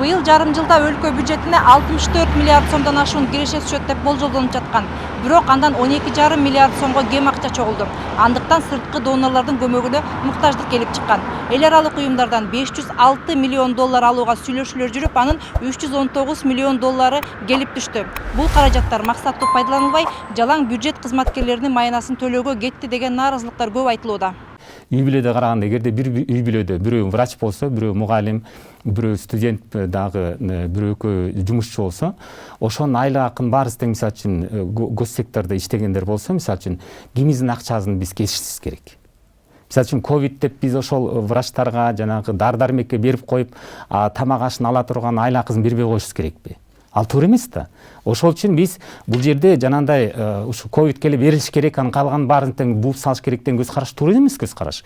Быйыл жарым жылда өлкө бюджетине 64 миллиард сомдон ашуун киреше түшөт деп болжолдонуп жаткан. Бирок андан 12,5 миллиард сомго кем акча чогулду. Андыктан сырткы донорлордун көмөгүнө муктаждык келип чыккан. Эл аралык уюмдардан 506 миллион доллар алууга сүйлөшүүлөр жүрүп, анын 319 миллион доллары келип түштү. Бул каражаттар максаттуу пайдаланылбай, жалаң бюджет кызматкерлеринин маянасын төлөөгө кетти деген нааразылыктар көп айтылууда. Үй бүлөдө караганда, эгерде бир үй бүлөдө бирөө врач болсо, бирөө мугалим, бирөө студент дагы бирөө жумушчу болсо, ошонун айлык акын баарысы тең, мисалы үчүн гос сектордо иштегендер болсо, мисалы үчүн кимиздин акчасын биз кесишибиз керек. Мисалы үчүн ковид деп биз ошол врачтарга жанагы дары-дармекке берип коюп, тамак ашын ала турган айлык акысын бербей коюшубуз керекпи? Ал туура эмес да. Ошол үчүн биз бул жерде жанагындай ушу ковид келип берилиш керек, анын калган баарын тең бууп салыш керек деген көз караш туура эмес көз караш.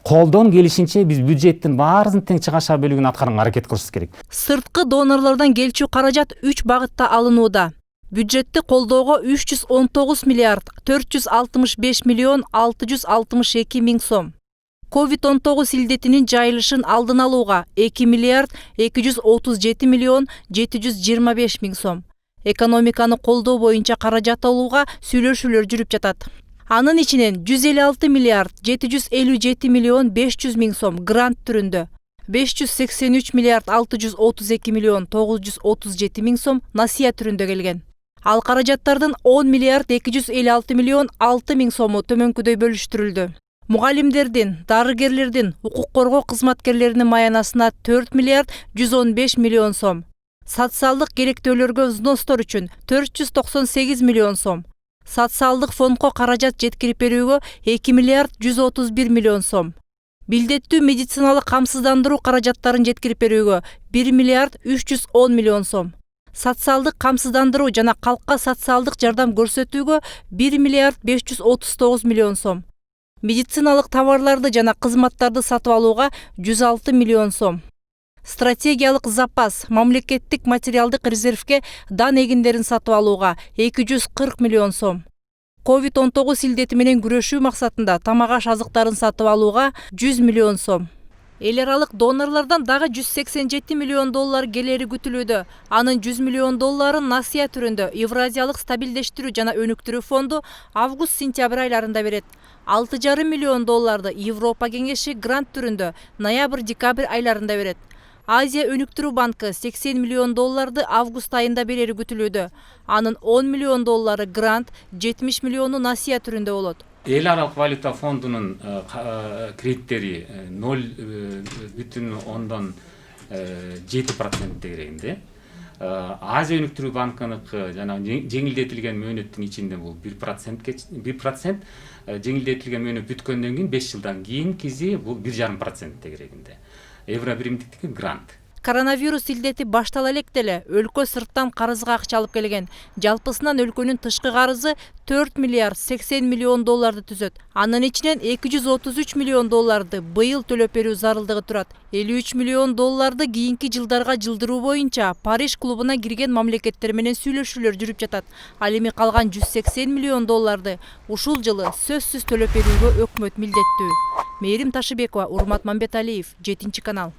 Колдон келишинче биз бюджеттин баарынын тең чыгаша бөлүгүн аткарганга аракет кылышыбыз керек. Сырткы донорлордон келчү каражат 3 багытта алынууда. Бюджетти колдоого 319 миллиард 465 миллион 662 миң сом. COVID-19 илдетинин жайылышын алдын алууга 2 миллиард 237 миллион 725 миң сом. Экономиканы колдоо боюнча каражат алууга сүйлөшүүлөр жүрүп жатат. Анын ичинен 156 миллиард 757 миллион 500 миң сом грант түрүндө, 583 миллиард 632 миллион 937 миң сом насыя түрүндө келген. Ал каражаттардын 10 миллиард 256 миллион 6 миң сому төмөнкүдөй бөлүштүрүлдү. Мугалимдердин, дарыгерлердин, укук коргоо кызматкерлеринин маянасына 4 миллиард 115 миллион сом. Социалдык керектөөлөргө взностор үчүн 498 миллион сом. Социалдык фондко каражат жеткирип берүүгө 2 миллиард 131 миллион сом. Билдеттүү медициналык камсыздандыруу каражаттарын жеткирип берүүгө 1 миллиард 310 миллион сом. Социалдык камсыздандыруу жана калкка социалдык жардам көрсөтүүгө 1 миллиард 539 миллион сом. Медициналык товарларды жана кызматтарды сатып алууга 106 миллион сом. Стратегиялык запас, мамлекеттик материалдык резервге дан эгиндерин сатып алууга 240 миллион сом. COVID-19 илдети менен күрөшүү максатында тамак аш азыктарын сатып алууга 100 миллион сом. Эл аралык донорлордон дагы 187 миллион доллар келери күтүлүүдө. Анын 100 миллион долларын насыя түрүндө Евразиялык стабилдештирүү жана өнүктүрүү фонду август-сентябрь айларында берет. 6,5 миллион долларды Европа кеңеши грант түрүндө ноябрь-декабрь айларында берет. Азия өнүктүрүү банкы 80 миллион долларды август айында берери күтүлүүдө. Анын 10 миллион доллары грант, 70 миллиону насыя түрүндө болот. Эл аралык валюта фондунун кредиттери 0,7% дегенде. Азия өнүктүрүү банкыныкы жана жеңилдетилген мөөнөттүн ичинде бул 1%, жеңилдетилген мөөнөт бүткөндөн кийин 5 жылдан кийинкиси бул 1,5% дегенде. Евро биримдиктики грант. Коронавирус илдети баштала элек деле өлкө сырттан карызга акча алып келген. Жалпысынан өлкөнүн тышкы карызы 4 миллиард 80 миллион долларды түзөт. Анын ичинен 233 миллион долларды быйыл төлөп берүү зарылдыгы турат. 53 миллион долларды кийинки жылдарга жылдыруу боюнча Париж клубуна кирген мамлекеттер менен сүйлөшүүлөр жүрүп жатат. Ал эми калган 180 миллион долларды ушул жылы сөзсүз төлөп берүүгө өкмөт милдеттүү. Мээрим Ташыбекова, Урмат Мамбеталиев, 7 канал.